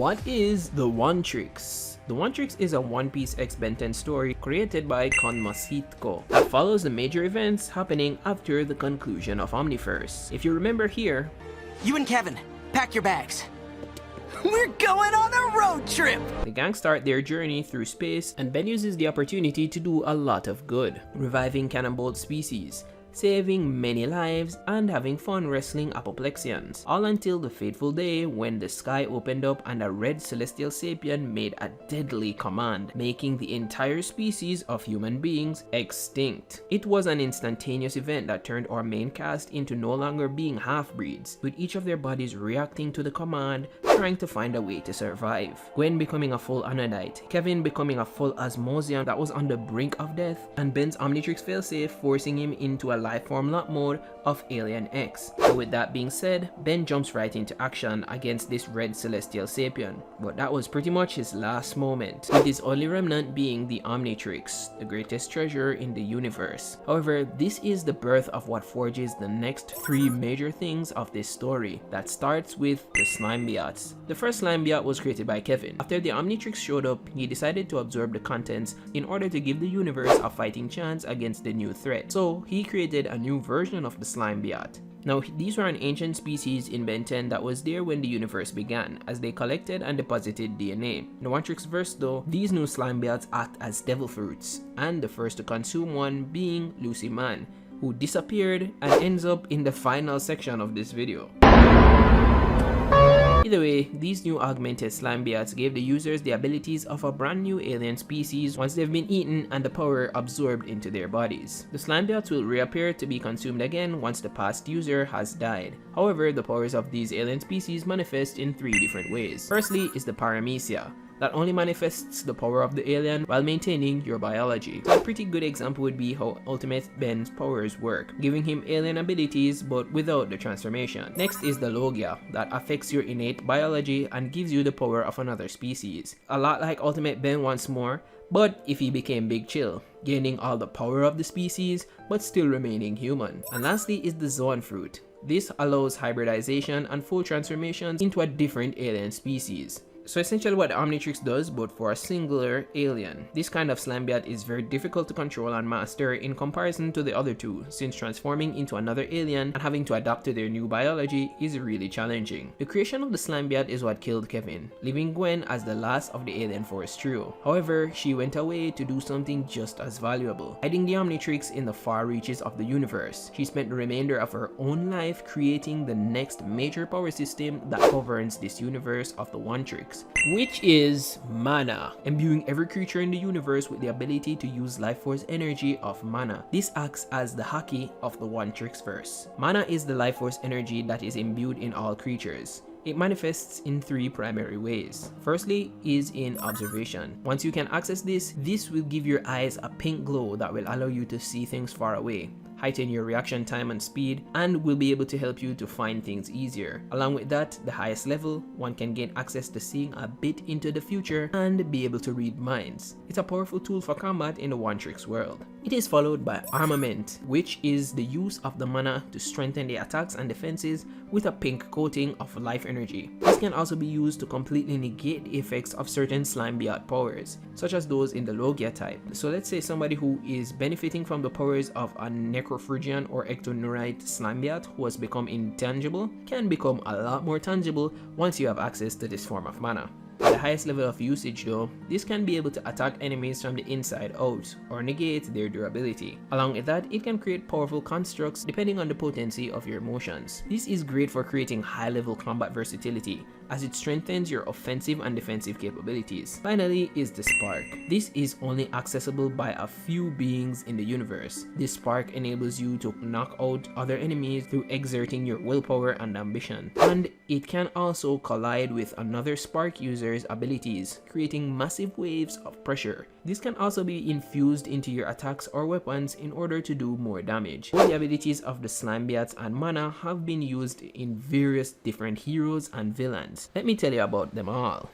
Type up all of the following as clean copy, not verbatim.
What is the OneTrix? The OneTrix is a One Piece X Ben 10 story created by Konmasitko that follows the major events happening after the conclusion of Omniverse. If you remember here, you and Kevin, pack your bags. We're going on a road trip! The gang start their journey through space, and Ben uses the opportunity to do a lot of good, reviving cannonball species, saving many lives, and having fun wrestling apoplexians, all until the fateful day when the sky opened up and a red celestial sapien made a deadly command, making the entire species of human beings extinct. It was an instantaneous event that turned our main cast into no longer being half-breeds, with each of their bodies reacting to the command, trying to find a way to survive. Gwen becoming a full Anodite, Kevin becoming a full Osmosian that was on the brink of death, and Ben's Omnitrix failsafe forcing him into a lifeform lock mode of Alien X. So with that being said, Ben jumps right into action against this red celestial sapien, but that was pretty much his last moment, with his only remnant being the Omnitrix, the greatest treasure in the universe. However, this is the birth of what forges the next three major things of this story, that starts with the slime biats. The first slime biat was created by Kevin. After the Omnitrix showed up, he decided to absorb the contents in order to give the universe a fighting chance against the new threat. So he created a new version of the slime biat. Now, these were an ancient species in Ben 10 that was there when the universe began, as they collected and deposited DNA. In the OneTrix verse though, these new slime biats act as devil fruits, and the first to consume one being Lucy Man, who disappeared and ends up in the final section of this video. Either way, these new augmented slime biats gave the users the abilities of a brand new alien species once they've been eaten and the power absorbed into their bodies. The slime biats will reappear to be consumed again once the past user has died. However, the powers of these alien species manifest in three different ways. Firstly is the paramecia, that only manifests the power of the alien while maintaining your biology. So a pretty good example would be how Ultimate Ben's powers work, giving him alien abilities but without the transformation. Next is the Logia, that affects your innate biology and gives you the power of another species. A lot like Ultimate Ben once more, but if he became Big Chill, gaining all the power of the species but still remaining human. And lastly is the Zoan Fruit. This allows hybridization and full transformations into a different alien species. So essentially what the Omnitrix does, but for a singular alien. This kind of slime biat is very difficult to control and master in comparison to the other two, since transforming into another alien and having to adapt to their new biology is really challenging. The creation of the slime biat is what killed Kevin, leaving Gwen as the last of the Alien Force trio. However, she went away to do something just as valuable, hiding the Omnitrix in the far reaches of the universe. She spent the remainder of her own life creating the next major power system that governs this universe of the OneTrix, which is mana, imbuing every creature in the universe with the ability to use life force energy of mana. This acts as the haki of the OneTrix verse. Mana is the life force energy that is imbued in all creatures. It manifests in three primary ways. Firstly is in observation. Once you can access this, this will give your eyes a pink glow that will allow you to see things far away, heighten your reaction time and speed, and will be able to help you to find things easier. Along with that, the highest level, one can gain access to seeing a bit into the future and be able to read minds. It's a powerful tool for combat in the OneTrix world. It is followed by armament, which is the use of the mana to strengthen the attacks and defenses with a pink coating of life energy. This can also be used to completely negate the effects of certain slime biat powers, such as those in the Logia type. So let's say somebody who is benefiting from the powers of a Necrophrygian or Ectoneurite slime biat who has become intangible can become a lot more tangible once you have access to this form of mana. At the highest level of usage though, this can be able to attack enemies from the inside out or negate their durability. Along with that, it can create powerful constructs depending on the potency of your motions. This is great for creating high level combat versatility, as it strengthens your offensive and defensive capabilities. Finally is the Spark. This is only accessible by a few beings in the universe. This spark enables you to knock out other enemies through exerting your willpower and ambition. And it can also collide with another spark user's abilities, creating massive waves of pressure. This can also be infused into your attacks or weapons in order to do more damage. Both the abilities of the slime biats and mana have been used in various different heroes and villains. Let me tell you about them all.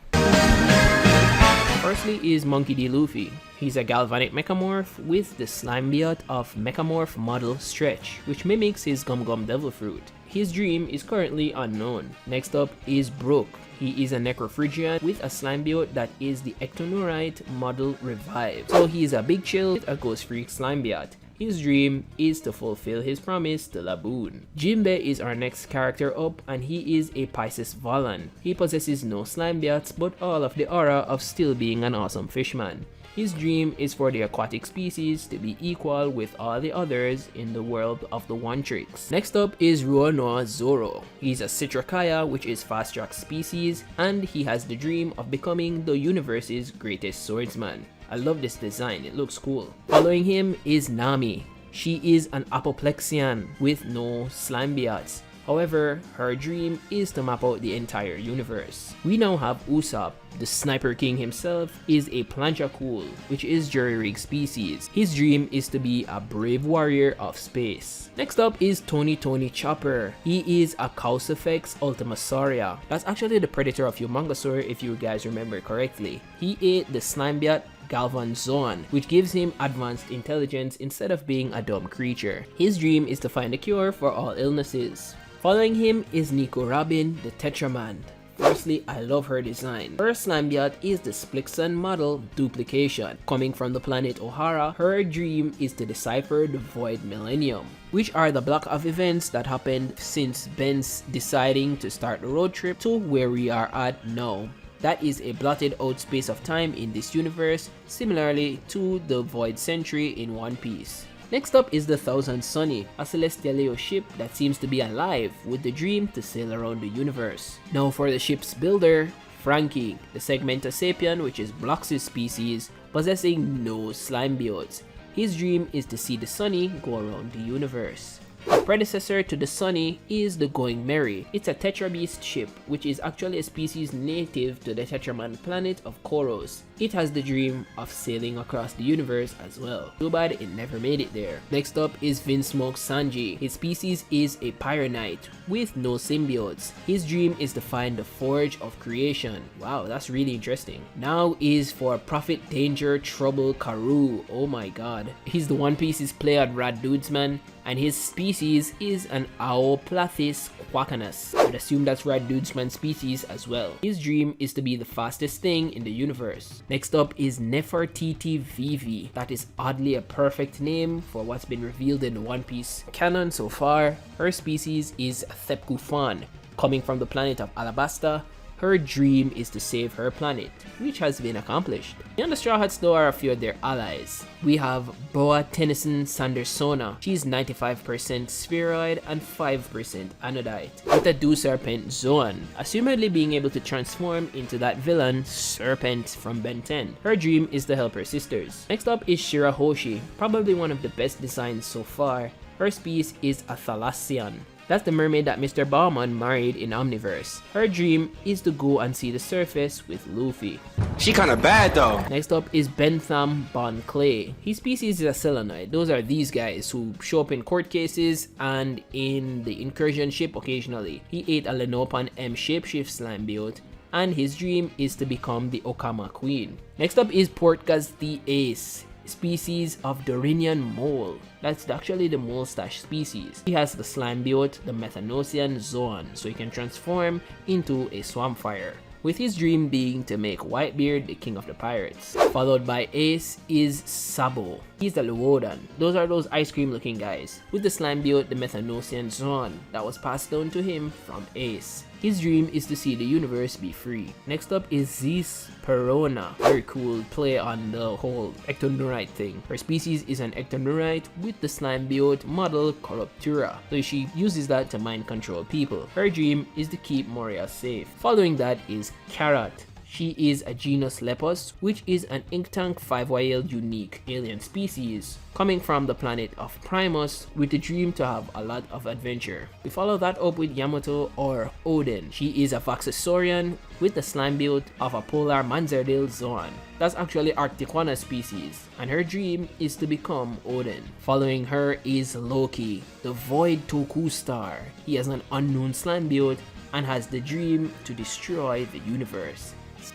Firstly is Monkey D. Luffy. He's a galvanic mechamorph with the slime biat of Mechamorph Model Stretch, which mimics his Gum Gum Devil Fruit. His dream is currently unknown. Next up is Brook. He is a necrophrygian with a slime biot that is the ectonurite model revived. So he is a big chill with a ghost freak slime biot. His dream is to fulfill his promise to Laboon. Jimbe is our next character up, and he is a Pisces Volan. He possesses no slime biots but all of the aura of still being an awesome fishman. His dream is for the aquatic species to be equal with all the others in the world of the OneTrix. Next up is Ruonoa Zoro. He's a Citracaya, which is fast track species, and he has the dream of becoming the universe's greatest swordsman. I love this design, it looks cool. Following him is Nami. She is an Apoplexian with no slime biots. However, her dream is to map out the entire universe. We now have Usopp. The Sniper King himself is a Planchacool, which is Jury-Rig species. His dream is to be a brave warrior of space. Next up is Tony Chopper. He is a Causifex Ultimasauria. That's actually the predator of Humongosaur if you guys remember correctly. He ate the slime biot Galvan Zoan, which gives him advanced intelligence instead of being a dumb creature. His dream is to find a cure for all illnesses. Following him is Nico Robin, the Tetraman. Firstly, I love her design. Her slime biot is the Splixon model duplication. Coming from the planet O'Hara, her dream is to decipher the Void Millennium, which are the block of events that happened since Ben's deciding to start the road trip to where we are at now. That is a blotted out space of time in this universe, similarly to the Void Century in One Piece. Next up is the Thousand Sunny, a Celestialeo ship that seems to be alive with the dream to sail around the universe. Now for the ship's builder, Frankie, the Segmenta Sapien, which is Blox's species, possessing no slime biots. His dream is to see the Sunny go around the universe. The predecessor to the Sunny is the Going Merry. It's a Tetra Beast ship, which is actually a species native to the Tetraman planet of Koros. It has the dream of sailing across the universe as well. Too bad it never made it there. Next up is Vinsmoke Sanji. His species is a Pyronite with no symbiotes. His dream is to find the Forge of Creation. Wow, that's really interesting. Now is for Prophet Danger Trouble Karoo. Oh my god. He's the One Piece's Pleiad Rad Dudesman, and his species is an Aoplathis quacanus. I'd assume that's Rad Dudesman species as well. His dream is to be the fastest thing in the universe. Next up is Nefertiti Vivi. That is oddly a perfect name for what's been revealed in the One Piece canon so far. Her species is Thepkufan. Coming from the planet of Alabasta, her dream is to save her planet, which has been accomplished. And the Straw Hats though are a few of their allies. We have Boa Tennyson Sandersona. She's 95% spheroid and 5% anodite, with a Dew Serpent Zoan, assumedly being able to transform into that villain Serpent from Ben 10. Her dream is to help her sisters. Next up is Shirahoshi, probably one of the best designs so far. Her species is a Thalassian. That's the mermaid that Mr. Bauman married in Omniverse. Her dream is to go and see the surface with Luffy. She kinda bad though. Next up is Bentham Bon Clay. His species is a Selenoid. Those are these guys who show up in court cases and in the incursion ship occasionally. He ate a Lenopan M shapeshift slime biot, and his dream is to become the Okama Queen. Next up is Portgas the Ace. Species of Dorinian mole. That's actually the mole stash species. He has the slime biot, the Methanosian Zoan, so he can transform into a swamp fire, with his dream being to make Whitebeard the king of the pirates. Followed by Ace is Sabo. He's the Luodan. Those are those ice cream looking guys, with the slime biot, the Methanosian Zoan, that was passed down to him from Ace. His dream is to see the universe be free. Next up is Zeus Perona. Very cool play on the whole ectonurite thing. Her species is an ectonurite with the slime biot model Corruptura, so she uses that to mind control people. Her dream is to keep Moria safe. Following that is Carrot. She is a genus Lepus, which is an ink tank 5YL unique alien species, coming from the planet of Primus with the dream to have a lot of adventure. We follow that up with Yamato or Odin. She is a Vaxasaurian with the slime build of a polar Manzardale Zoan. That's actually Arctiquana species, and her dream is to become Odin. Following her is Loki, the Void Toku Star. He has an unknown slime build and has the dream to destroy the universe.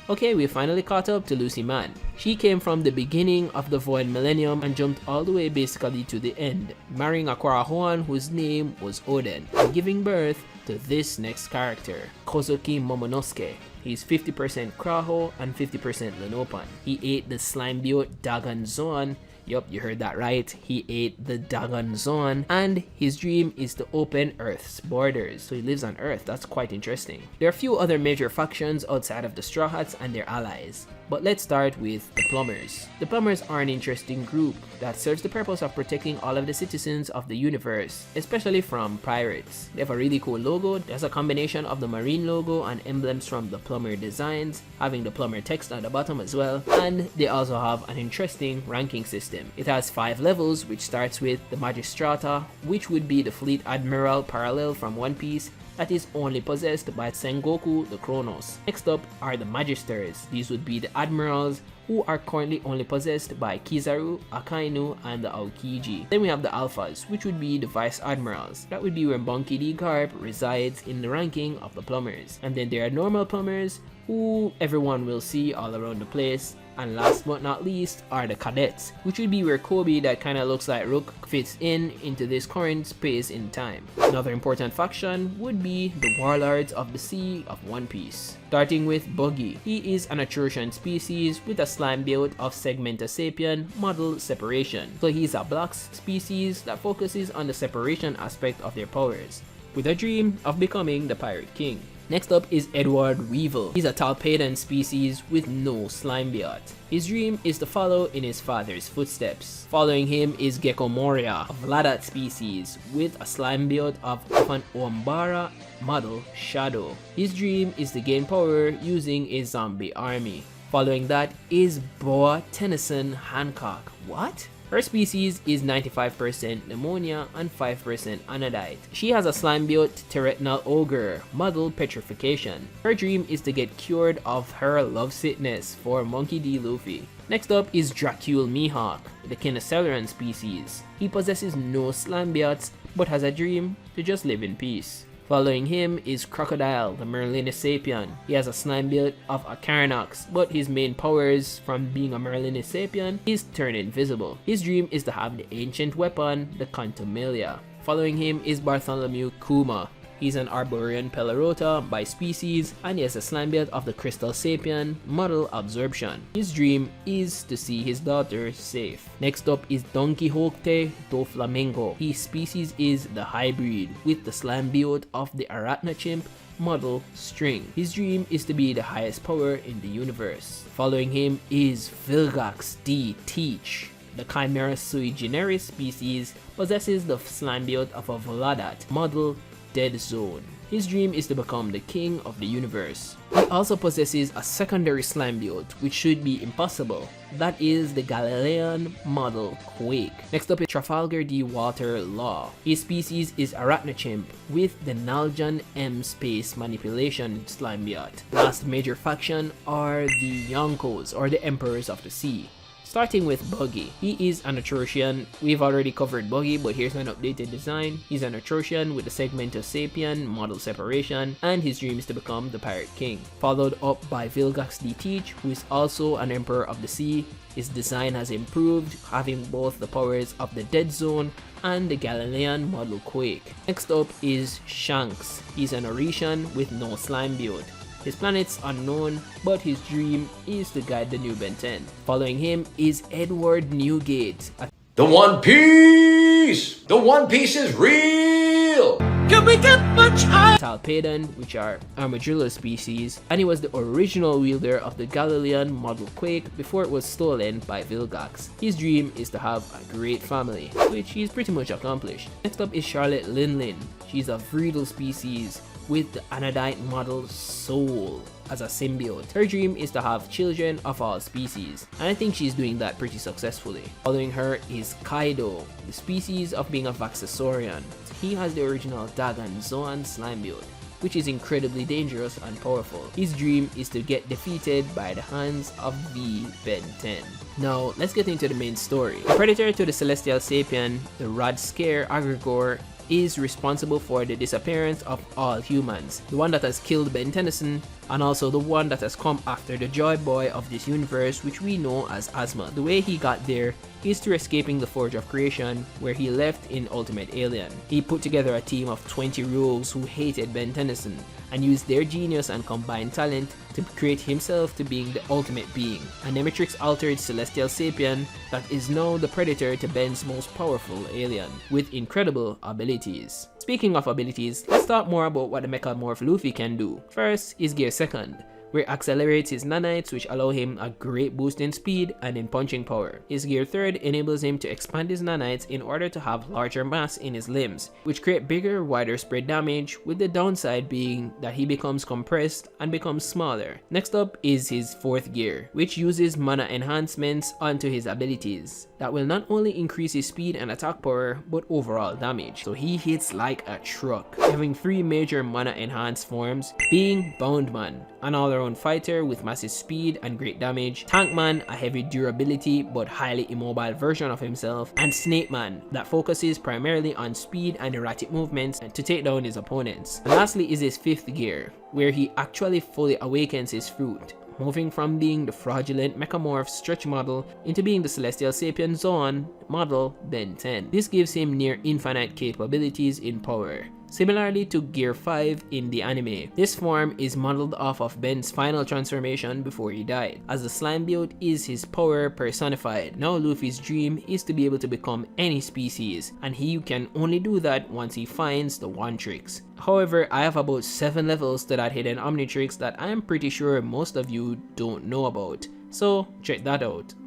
Okay, we finally caught up to Lucy Man. She came from the beginning of the Void Millennium and jumped all the way basically to the end, marrying a Quarahuan whose name was Odin, and giving birth to this next character, Kozuki Momonosuke. He's 50% Kraho and 50% Lenopan. He ate the Slimebiote Dagon Zone. Yup, you heard that right. He ate the Dagon Zone, and his dream is to open Earth's borders. So he lives on Earth. That's quite interesting. There are a few other major factions outside of the Straw Hats and their allies. But let's start with the Plumbers. The Plumbers are an interesting group that serves the purpose of protecting all of the citizens of the universe, especially from pirates. They have a really cool logo. There's a combination of the marine logo and emblems from the Plumber designs, having the Plumber text at the bottom as well. And they also have an interesting ranking system. It has 5 levels, which starts with the Magistrata, which would be the Fleet Admiral parallel from One Piece, that is only possessed by Sengoku the Kronos. Next up are the Magisters. These would be the admirals who are currently only possessed by Kizaru, Akainu, and the Aokiji. Then we have the Alphas, which would be the Vice Admirals. That would be where Bunky D. Garp resides in the ranking of the Plumbers. And then there are normal Plumbers, who everyone will see all around the place. And last but not least are the Cadets, which would be where Kobe, that kind of looks like Rook, fits into this current space in time. Another important faction would be the Warlords of the Sea of One Piece. Starting with Buggy. He is an Atrocian species with a slime build of Segmentosapien model separation. So he's a black species that focuses on the separation aspect of their powers, with a dream of becoming the Pirate King. Next up is Edward Weevil. He's a Talpedan species with no slime biot. His dream is to follow in his father's footsteps. Following him is Gecko Moria, a Vladat species with a slime biot of an Ombara model Shadow. His dream is to gain power using a zombie army. Following that is Boa Tennyson Hancock. What? Her species is 95% pneumonia and 5% anodite. She has a slime-built Terretinal Ogre, model Petrification. Her dream is to get cured of her lovesickness for Monkey D. Luffy. Next up is Dracule Mihawk, the Kinoceleran species. He possesses no slime biots but has a dream to just live in peace. Following him is Crocodile, the Merlinisapian. He has a slime build of a Carnox, but his main powers from being a Merlinisapian is turn invisible. His dream is to have the ancient weapon, the Contumelia. Following him is Bartholomew Kuma. He's an Arborean Pelarota by species, and he has a slime build of the Crystal Sapien model Absorption. His dream is to see his daughter safe. Next up is Don Quixote do Flamengo. His species is the Hybrid with the slime build of the Arachnachimp model String. His dream is to be the highest power in the universe. Following him is Vilgax D. Teach. The Chimera sui generis species possesses the slime build of a Vladat model Dead Zone. His dream is to become the king of the universe. He also possesses a secondary slime build, which should be impossible. That is the Galilean model Quake. Next up is Trafalgar D. Water Law. His species is Arachnachimp with the Naljan M space manipulation slime build. Last major faction are the Yonkos, or the Emperors of the Sea. Starting with Buggy. He is an Atrocian. We've already covered Buggy, but here's an updated design. He's an Atrocian with the Segmentosapien model separation, and his dream is to become the Pirate King. Followed up by Vilgax D. Teach, who is also an Emperor of the Sea. His design has improved, having both the powers of the Dead Zone and the Galilean model Quake. Next up is Shanks. He's an Orishan with no slime build. His planet's unknown, but his dream is to guide the new Ben 10. Following him is Edward Newgate. The One Piece! The One Piece is real! Can we get much higher? Talpedan, which are armadillo species, and he was the original wielder of the Galilean model Quake before it was stolen by Vilgax. His dream is to have a great family, which he's pretty much accomplished. Next up is Charlotte Linlin. She's a Vreedle species with the Anodite model Soul as a symbiote. Her dream is to have children of all species, and I think she's doing that pretty successfully. Following her is Kaido, the species of being a Vaxasaurian. He has the original Dagon Zoan slime build, which is incredibly dangerous and powerful. His dream is to get defeated by the hands of the Ben 10. Now, let's get into the main story. The predator to the Celestial Sapien, the Rod Scare Agrigor, is responsible for the disappearance of all humans. The one that has killed Ben Tennyson and also the one that has come after the Joy Boy of this universe, which we know as Asma. The way he got there is through escaping the Forge of Creation, where he left in Ultimate Alien. He put together a team of 20 rogues who hated Ben Tennyson, and used their genius and combined talent to create himself to being the ultimate being, a Nemetrix altered celestial sapien that is now the predator to Ben's most powerful alien, with incredible abilities. Speaking of abilities, let's talk more about what the Mechamorph Luffy can do. First is Gear Second, where it accelerates his nanites, which allow him a great boost in speed and in punching power. His Gear Third enables him to expand his nanites in order to have larger mass in his limbs, which create bigger, wider spread damage, with the downside being that he becomes compressed and becomes smaller. Next up is his Fourth Gear, which uses mana enhancements onto his abilities that will not only increase his speed and attack power, but overall damage. So he hits like a truck, having 3 major mana enhanced forms, being Boundman, an all-around fighter with massive speed and great damage, Tankman, a heavy durability but highly immobile version of himself, and Snakeman, that focuses primarily on speed and erratic movements to take down his opponents. And lastly is his Fifth Gear, where he actually fully awakens his fruit, moving from being the fraudulent Mechamorph stretch model into being the Celestial Sapien Zoan model Ben 10. This gives him near infinite capabilities in power, similarly to Gear 5 in the anime. This form is modeled off of Ben's final transformation before he died, as the Slimebiote is his power personified. Now Luffy's dream is to be able to become any species, and he can only do that once he finds the OneTrix. However, I have about 7 levels to that hidden Omnitrix that I am pretty sure most of you don't know about, so check that out.